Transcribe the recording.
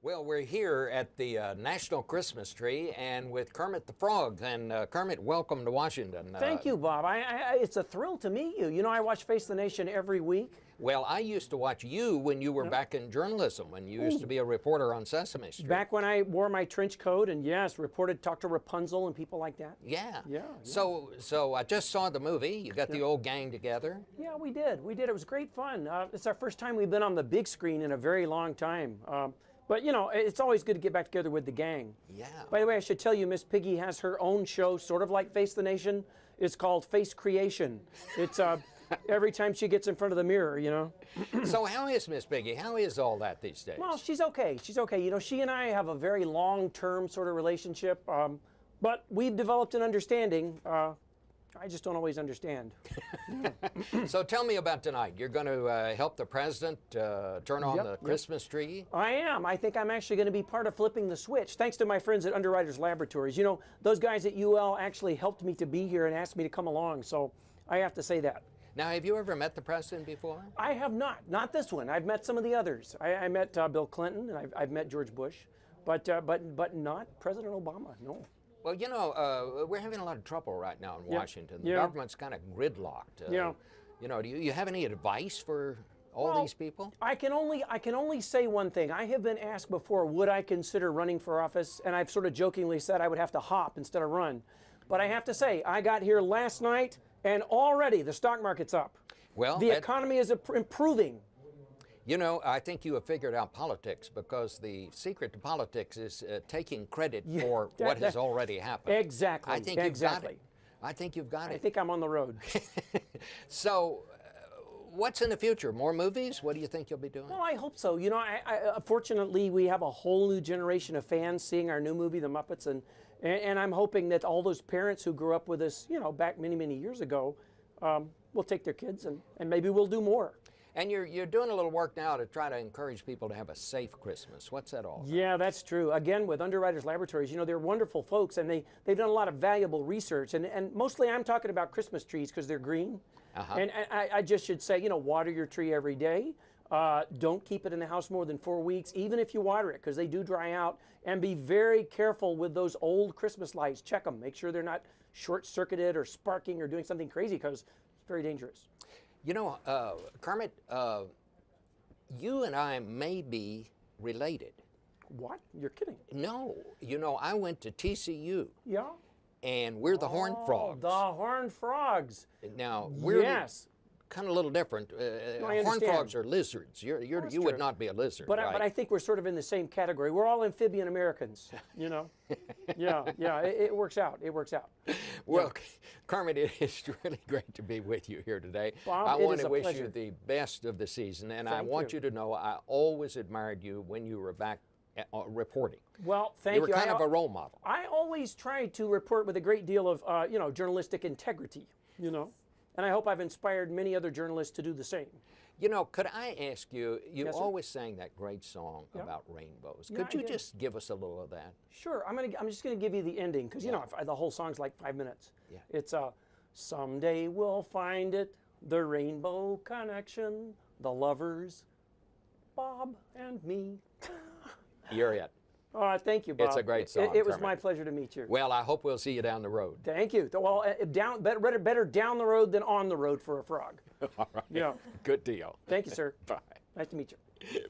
Well, we're here at the National Christmas Tree and with Kermit the Frog. And Kermit, welcome to Washington. Thank you, Bob. It's a thrill to meet you. You know, I watch Face the Nation every week. Well, I used to watch you when you were back in journalism, when you used to be a reporter on Sesame Street. Back when I wore my trench coat and, yes, talked to Rapunzel and people like that. Yeah. Yeah. So I just saw the movie. You got the old gang together. Yeah, we did. It was great fun. It's our first time we've been on the big screen in a very long time. But, you know, it's always good to get back together with the gang. Yeah. By the way, I should tell you, Miss Piggy has her own show, sort of like Face the Nation. It's called Face Creation. It's every time she gets in front of the mirror, you know. So how is Miss Piggy? How is all that these days? Well, she's okay. She's okay. You know, she and I have a very long-term sort of relationship, but we've developed an understanding. I just don't always understand. So tell me about tonight. You're going to help the president turn on the Christmas tree? I am. I think I'm actually going to be part of flipping the switch, thanks to my friends at Underwriters Laboratories. You know, those guys at UL actually helped me to be here and asked me to come along, so I have to say that. Now, have you ever met the president before? I have not. Not this one. I've met some of the others. I met Bill Clinton, and I've met George Bush, but not President Obama, no. Well, you know, we're having a lot of trouble right now in Washington. The government's kind of gridlocked. You know, do you have any advice for all these people? I can only say one thing. I have been asked before, would I consider running for office? And I've sort of jokingly said I would have to hop instead of run. But I have to say, I got here last night, and already the stock market's up. Well, the economy is improving. You know, I think you have figured out politics, because the secret to politics is taking credit for what has already happened. Exactly. I think you've got it. I think you've got it. I think I'm on the road. So, what's in the future? More movies? What do you think you'll be doing? Well, I hope so. You know, fortunately, we have a whole new generation of fans seeing our new movie, The Muppets, and I'm hoping that all those parents who grew up with us, you know, back many, many years ago, will take their kids, and maybe we'll do more. And you're doing a little work now to try to encourage people to have a safe Christmas. What's that all about? Yeah, that's true. Again, with Underwriters Laboratories, you know, they're wonderful folks, and they've done a lot of valuable research. And mostly I'm talking about Christmas trees because they're green. And I just should say, you know, water your tree every day. Don't keep it in the house more than 4 weeks, even if you water it, because they do dry out. And be very careful with those old Christmas lights. Check them. Make sure they're not short-circuited or sparking or doing something crazy, because it's very dangerous. You know, Kermit, you and I may be related. What? You're kidding. No. You know, I went to TCU. Yeah? And we're the Horned Frogs. The Horned Frogs. Now, we're kind of a little different. No, Horned Frogs are lizards. You would not be a lizard, but right? But I think we're sort of in the same category. We're all amphibian Americans, you know? Yeah, it works out. It works out. Well, Kermit, it is really great to be with you here today. Bob, I want to wish pleasure. you the best of the season, and I Thank want you to know I always admired you when you were back reporting. Well, thank you. You were kind of a role model. I always try to report with a great deal of, you know, journalistic integrity, you know? And I hope I've inspired many other journalists to do the same. You know, could I ask you, you Yes, always sang that great song about rainbows. Yeah, Could you I did. just give us a little of that? Sure. I'm just going to give you the ending, because, you know, the whole song's like 5 minutes. Yeah. It's, someday we'll find it, the rainbow connection, the lovers, Bob and me. You're it. Thank you, Bob. It's a great song, It was Kermit. my pleasure to meet you. Well, I hope we'll see you down the road. Thank you. Well, better down the road than on the road for a frog. All right. Yeah. Good deal. Thank you, sir. Bye. Nice to meet you.